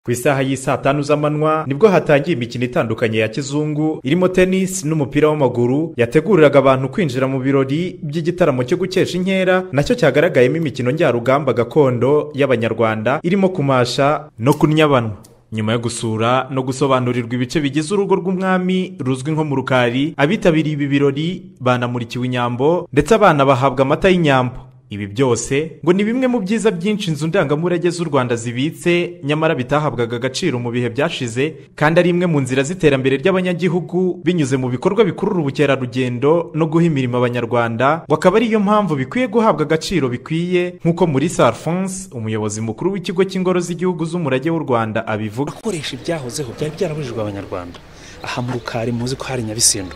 Ku isaha y'isa 5 z'amanywa nibwo hatangiye imikino itandukanye ya kizungu irimo tennis n'umupira w'amaguru yateguriraga abantu kwinjira mu birori by'igitaramo cyo gukesha inkera nacyo cyagaragayemo imikino njyarugamba gakondo y'abanyarwanda irimo kumasha no kunyabanwa. Nyuma yo gusura no gusobanurirwa ibice bigize urugo rw'umwami ruzwi nko mu Rukari, abitabiriye ibi birori banamurikiwe inyambo ndetse abana bahabwa amata y'inyambo. Ibi byose ngo ni bimwe mu byiza byinshi inzu ndangamurage z'u Rwanda zibitse nyamara bitahabwaga agaciro mu bihe byashize, kandi ari imwe mu nzira z'iterambere ry'abanyagihugu binyuze mu bikorwa bikurura ubukerarugendo no guha imirimo abanyarwanda, ngo akaba ariyo mpamvu bikwiye guhabwa agaciro bikwiye nk'uko Mulisa Alphonse umuyobozi mukuru w'ikigo cy'ingoro z'igihugu z'umurage w'u Rwanda abivuga. Akoresha ibyahozeho byari byarabujijwe abanyarwanda. Aha mu Rukari muzi ko hari Nyabisindu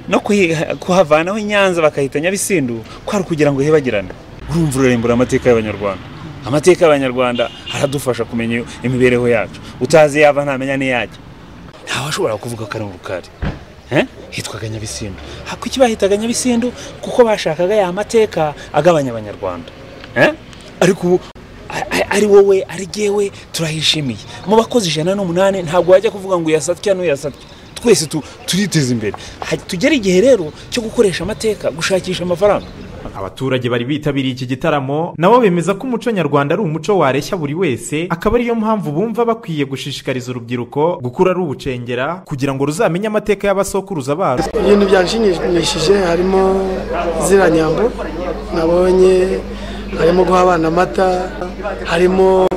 no kuhavanaho Nyanza bakahita Nyabisindu kwari kugira ngo hebagirane. Urumva urarembura amateka y'abanyarwanda. Amateka y'abanyarwanda haradufasha kumenya imibereho yacu. Utazi yava ntamenya ni yajya. Ntawe ashobora kuvuga ko ari mu Rukari. Hitwaga Nyabisindu. Kuki bahitaga Nyabisindu? Kuko bashakaga ya mateka agabanya abanyarwanda. Ariko ari wowe ari gewe turahishimiye. Mu bakozi 108 ntabwo wajya kuvuga ngo yasatya no yasatya. Twese turiteza imbere. Tugera igihe rero cyo gukoresha amateka gushakisha amafaranga. Abaturage bari bitabiriye iki gitaramo nabo bemeza ko umuco nyarwanda ari umuco wareshya buri wese, akaba ariyo mpamvu bumva bakwiye gushishikariza urubyiruko gukura ari ubucengera kugira ngo ruzamenye amateka y'abasokuruza babo. Ibintu byanshimishije harimo zira nyambo nabonye, harimo guha abana amata, harimo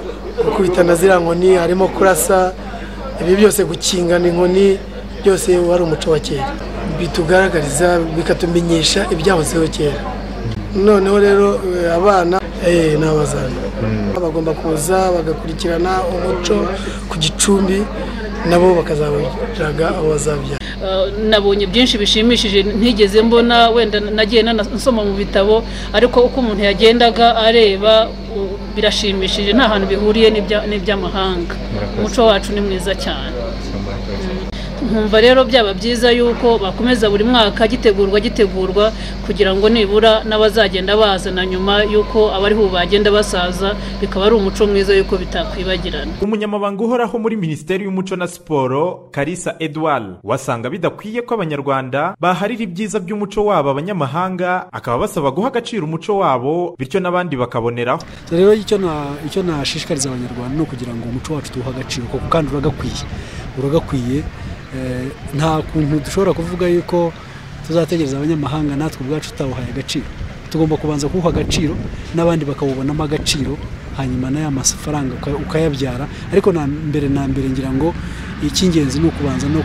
gukubitana zira nkoni, harimo kurasa, ibi byose gukingana inkoni byose wari umuco wa kera, bitugaragariza bikatumenyesha ibyahozeho kera. Noneho rero abana n'abazana bagomba kuza bagakurikirana umuco ku Gicumbi, nabo bakazabiraga aho bazabyara. Nabonye byinshi bishimishije ntigeze mbona, wenda nagiye nasoma mu bitabo, ariko uko umuntu yagendaga areba birashimishije, nta hantu bihuriye n'iby'amahanga. Umuco wacu ni mwiza cyane. Nkumva rero byaba byiza yuko bakomeza buri mwaka gitegurwa kugira ngo nibura n'abazagenda bazana nyuma yuko abariho bagenda basaza, bikaba ari umuco mwiza yuko bitakwibagirana. Umunyamabanga uhoraho muri Minisiteri y'Umuco na Siporo Kalisa Edouard wasanga bidakwiye ko abanyarwanda baharira ibyiza by'umuco wabo abanyamahanga, akaba basaba guha agaciro umuco wabo bityo n'abandi bakaboneraho. Rero icyo nashishikariza abanyarwanda no kugira ngo umuco wacu tuha agaciro kuko kandi uragakwiye. Nta kuntu dushobora kuvuga yuko tuzategereza abanyamahanga natwe ubwacu tutawuhaye agaciro. Tugomba kubanza kuwuha agaciro n'abandi bakawubonamo agaciro, hanyuma n'aya mafaranga ukayabyara. Ariko na mbere ngira ngo icy'ingenzi ni ukubanza no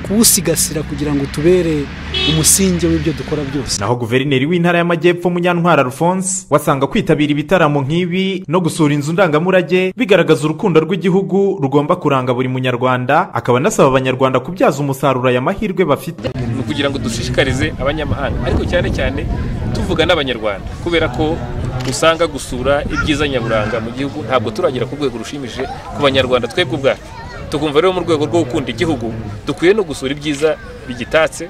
kuwusigasira kugira ngo tubere umusingi w'ibyo dukora byose. Naho guverineri w'intara y'Amajyepfo Munyantwara Alphonse wasanga kwitabira ibitaramo nk'ibi no gusura inzu ndangamurage bigaragaza urukundo rw'igihugu rugomba kuranga buri munyarwanda, akaba nasaba abanyarwanda kubyaza umusaruro aya mahirwe bafite kugira ngo dushishikarize abanyamahanga, ariko cyane tuvuga n'abanyarwanda, kubera ko usanga gusura ibyiza nyaburanga mu gihugu ntabwo turagera ku rwego rushimishije ku banyarwanda twebwe ubwacu. Tukumva rero mu rwego rwo gukunda igihugu dukwiye no gusura ibyiza bigitatse,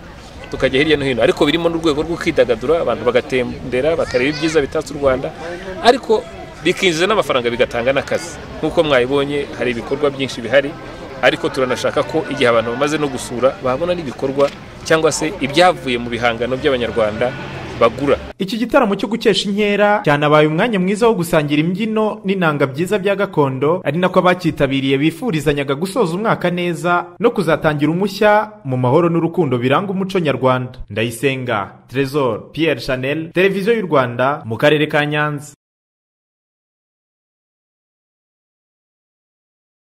tukajya hirya no hino, ariko birimo n'urwego rwo kwidagadura, abantu bagatembera bakareba ibyiza bitatse u Rwanda, ariko bikinjiza n'amafaranga bigatanga n'akazi. Nk'uko mwayibonye hari ibikorwa byinshi bihari, ariko turanashaka ko igihe abantu bamaze no gusura babona n'ibikorwa cyangwa se ibyavuye mu bihangano by'abanyarwanda bagura. Iki gitaramo cyo gukesha inkera cyanabaye umwanya mwiza wo gusangira imbyino n'inanga byiza bya gakondo, ari nako abakitabiriye bifurizanyaga gusoza umwaka neza no kuzatangira umushya mu mahoro n'urukundo biranga umuco nyarwanda. Ndayisenga Trésor Pierre Chanel, Televiziyo y'u Rwanda mu karere ka Nyanza.